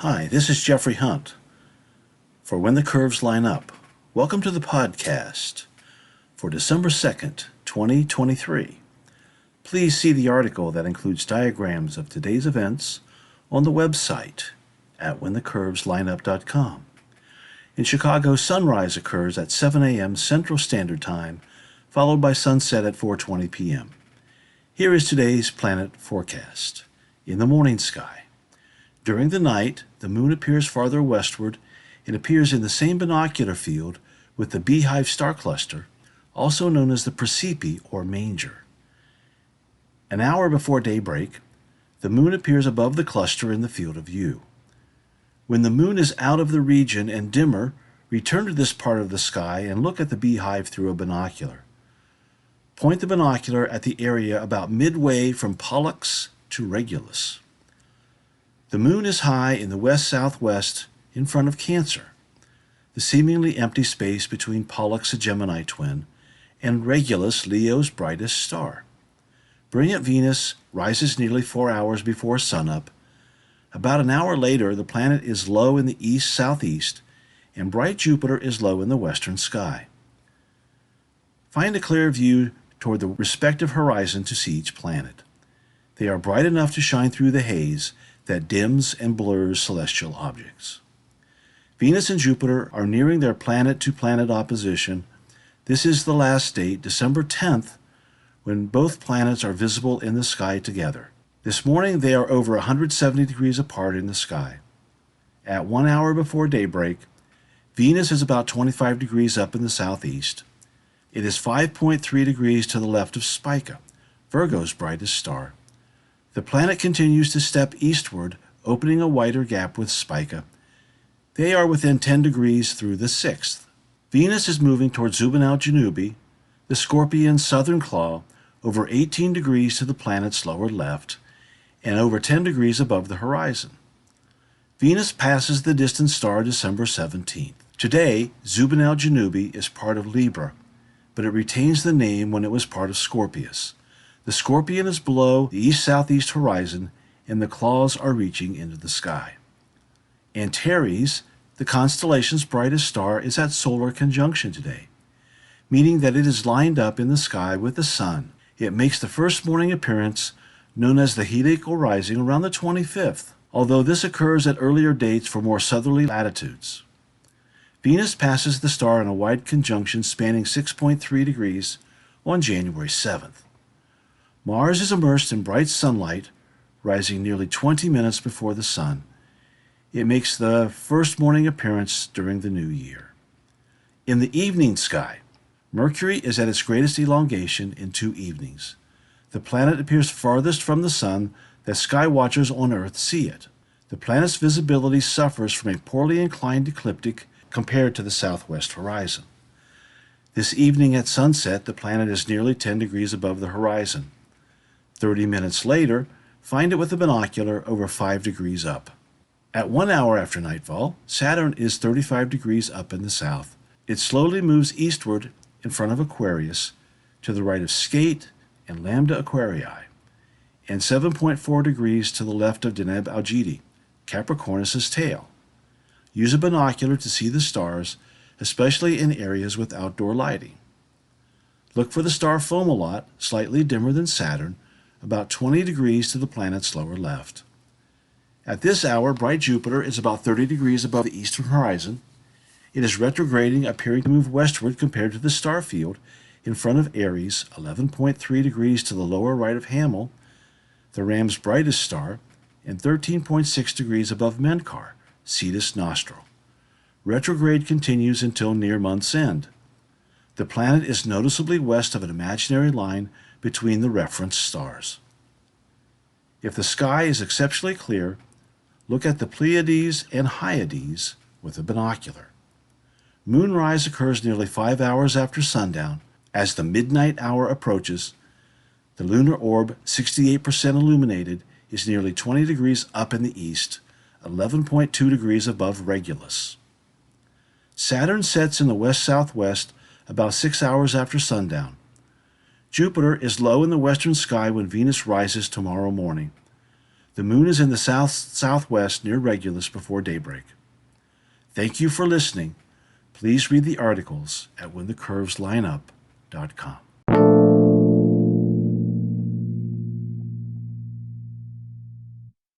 Hi, this is Jeffrey Hunt for When the Curves Line Up. Welcome to the podcast for December 2nd, 2023. Please see the article that includes diagrams of today's events on the website at whenthecurveslineup.com. In Chicago, sunrise occurs at 7 a.m. Central Standard Time, followed by sunset at 4:20 p.m. Here is today's planet forecast. In the morning sky. During the night, the moon appears farther westward and appears in the same binocular field with the Beehive star cluster, also known as the Praesepe or manger. An hour before daybreak, the moon appears above the cluster in the field of view. When the moon is out of the region and dimmer, return to this part of the sky and look at the Beehive through a binocular. Point the binocular at the area about midway from Pollux to Regulus. The moon is high in the west-southwest in front of Cancer, the seemingly empty space between Pollux, a Gemini twin, and Regulus, Leo's brightest star. Brilliant Venus rises nearly 4 hours before sunup. About an hour later, the planet is low in the east-southeast, and bright Jupiter is low in the western sky. Find a clear view toward the respective horizon to see each planet. They are bright enough to shine through the haze that dims and blurs celestial objects. Venus and Jupiter are nearing their planet-to-planet opposition. This is the last date, December 10th, when both planets are visible in the sky together. This morning they are over 170 degrees apart in the sky. At 1 hour before daybreak, Venus is about 25 degrees up in the southeast. It is 5.3 degrees to the left of Spica, Virgo's brightest star. The planet continues to step eastward, opening a wider gap with Spica. They are within 10 degrees through the 6th. Venus is moving toward Zubinae Janubi, the Scorpion's southern claw, over 18 degrees to the planet's lower left, and over 10 degrees above the horizon. Venus passes the distant star December 17th. Today, Zubinae Janubi is part of Libra, but it retains the name when it was part of Scorpius. The Scorpion is below the east-southeast horizon, and the claws are reaching into the sky. Antares, the constellation's brightest star, is at solar conjunction today, meaning that it is lined up in the sky with the sun. It makes the first morning appearance, known as the heliacal rising, around the 25th, although this occurs at earlier dates for more southerly latitudes. Venus passes the star in a wide conjunction spanning 6.3 degrees on January 7th. Mars is immersed in bright sunlight, rising nearly 20 minutes before the sun. It makes the first morning appearance during the new year. In the evening sky, Mercury is at its greatest elongation in 2 evenings. The planet appears farthest from the sun that sky watchers on Earth see it. The planet's visibility suffers from a poorly inclined ecliptic compared to the southwest horizon. This evening at sunset, the planet is nearly 10 degrees above the horizon. 30 minutes later, find it with a binocular over 5 degrees up. At 1 hour after nightfall, Saturn is 35 degrees up in the south. It slowly moves eastward in front of Aquarius, to the right of Skate and Lambda Aquarii, and 7.4 degrees to the left of Deneb Algidi, Capricornus's tail. Use a binocular to see the stars, especially in areas with outdoor lighting. Look for the star Fomalhaut, slightly dimmer than Saturn, about 20 degrees to the planet's lower left. At this hour, bright Jupiter is about 30 degrees above the eastern horizon. It is retrograding, appearing to move westward compared to the star field in front of Aries, 11.3 degrees to the lower right of Hamel, the Ram's brightest star, and 13.6 degrees above Menkar, Cetus Nostral. Retrograde continues until near month's end. The planet is noticeably west of an imaginary line between the reference stars. If the sky is exceptionally clear, look at the Pleiades and Hyades with a binocular. Moonrise occurs nearly 5 hours after sundown. As the midnight hour approaches, the lunar orb, 68% illuminated, is nearly 20 degrees up in the east, 11.2 degrees above Regulus. Saturn sets in the west-southwest about 6 hours after sundown. Jupiter is low in the western sky when Venus rises tomorrow morning. The moon is in the south-southwest near Regulus before daybreak. Thank you for listening. Please read the articles at whenthecurveslineup.com.